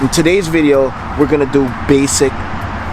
In today's video, we're gonna do basic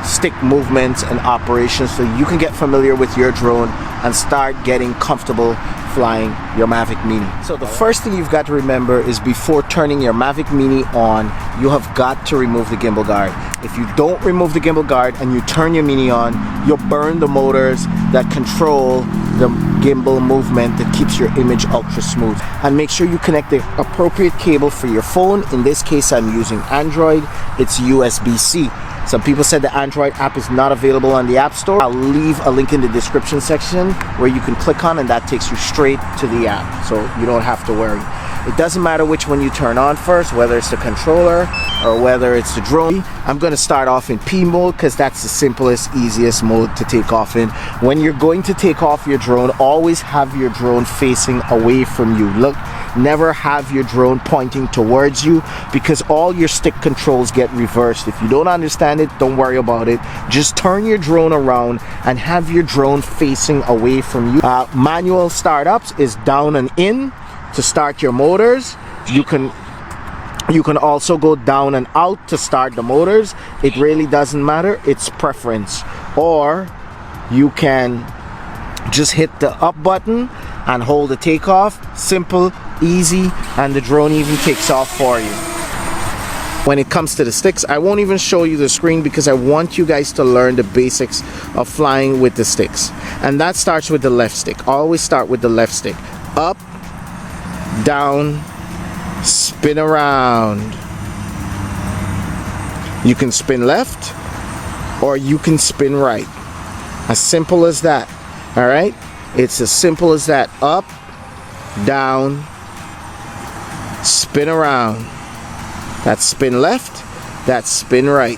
stick movements and operations so you can get familiar with your drone and start getting comfortable flying your Mavic Mini. So the first thing you've got to remember is before turning your Mavic Mini on, you have got to remove the gimbal guard. If you don't remove the gimbal guard and you turn your Mini on, you'll burn the motors that control the gimbal movement that keeps your image ultra smooth. And make sure you connect the appropriate cable for your phone. In this case, I'm using Android. It's USB-C. Some people said the Android app is not available on the App Store. I'll leave a link in the description section where you can click on, and that takes you straight to the app, so you don't have to worry. It doesn't matter which one you turn on first, whether it's the controller or whether it's the drone. I'm going to start off in P mode because that's the simplest, easiest mode to take off in. When you're going to take off your drone, always have your drone facing away from you. Look, never have your drone pointing towards you because all your stick controls get reversed. If you don't understand it, don't worry about it. Just turn your drone around and have your drone facing away from you. Manual startups is down and in to start your motors. You can also go down and out to start the motors. It really doesn't matter, it's preference. Or you can just hit the up button and hold the takeoff. Simple, easy, and the drone even takes off for you. When it comes to the sticks, I won't even show you the screen because I want you guys to learn the basics of flying with the sticks. And that starts with the left stick. Always start with the left stick. Up, down, spin around. You can spin left or you can spin right. As simple as that. All right, it's as simple as that. Up, down, spin around. That's spin left, that's spin right.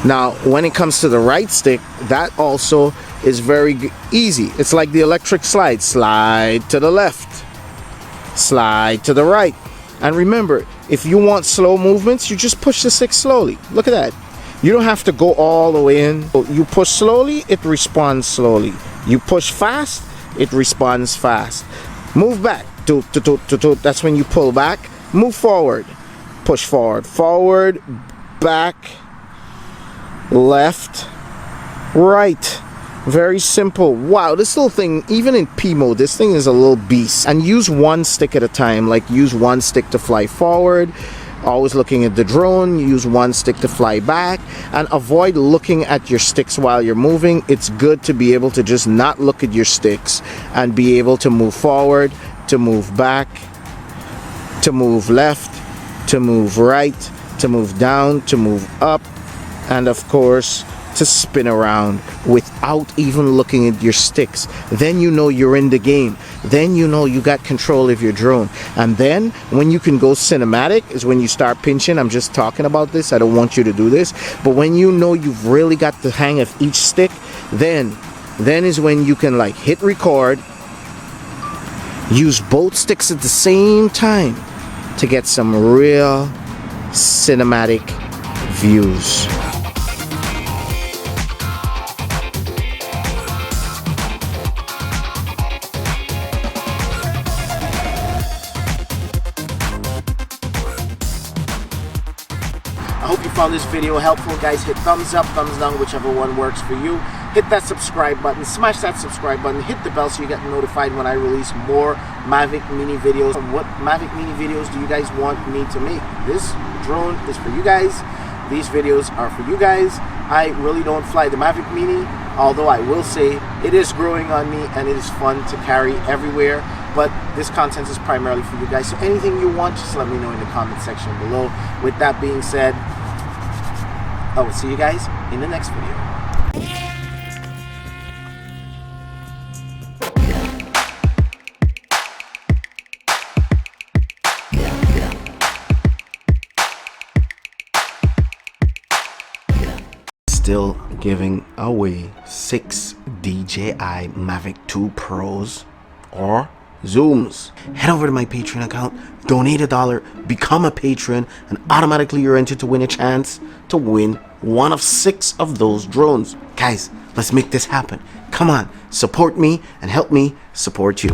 Now when it comes to the right stick, that also is very easy. It's like the electric slide. Slide to the left, slide to the right. And remember, if you want slow movements, you just push the stick slowly. Look at that. You don't have to go all the way in. You push slowly, it responds slowly. You push fast, it responds fast. Move back. That's when you pull back. Move forward. Push forward. Forward, back, left, right. Very simple. Wow, this little thing, even in P mode, this thing is a little beast. And use one stick at a time. Like use one stick to fly forward. Always looking at the drone. Use one stick to fly back, and avoid looking at your sticks while you're moving. It's good to be able to just not look at your sticks and be able to move forward, to move back, to move left, to move right, to move down, to move up, and of course to spin around without even looking at your sticks. Then you know you're in the game. Then you know you got control of your drone. And then when you can go cinematic is when you start pinching. I'm just talking about this, I don't want you to do this, but when you know you've really got the hang of each stick, then is when you can like hit record, use both sticks at the same time to get some real cinematic views. I hope you found this video helpful, guys. Hit thumbs up, thumbs down, whichever one works for you. Hit that subscribe button, smash that subscribe button, hit the bell so you get notified when I release more Mavic Mini videos. What Mavic Mini videos do you guys want me to make? This drone is for you guys. These videos are for you guys. I really don't fly the Mavic Mini, although I will say it is growing on me and it is fun to carry everywhere. But this content is primarily for you guys. So anything you want, just let me know in the comment section below. With that being said, I will see you guys in the next video. Still giving away 6 DJI Mavic 2 Pros or Zooms. Head over to my Patreon account, donate $1, become a patron, and automatically you're entered to win a chance to win one of 6 of those drones. Guys, let's make this happen. Come on, support me and help me support you.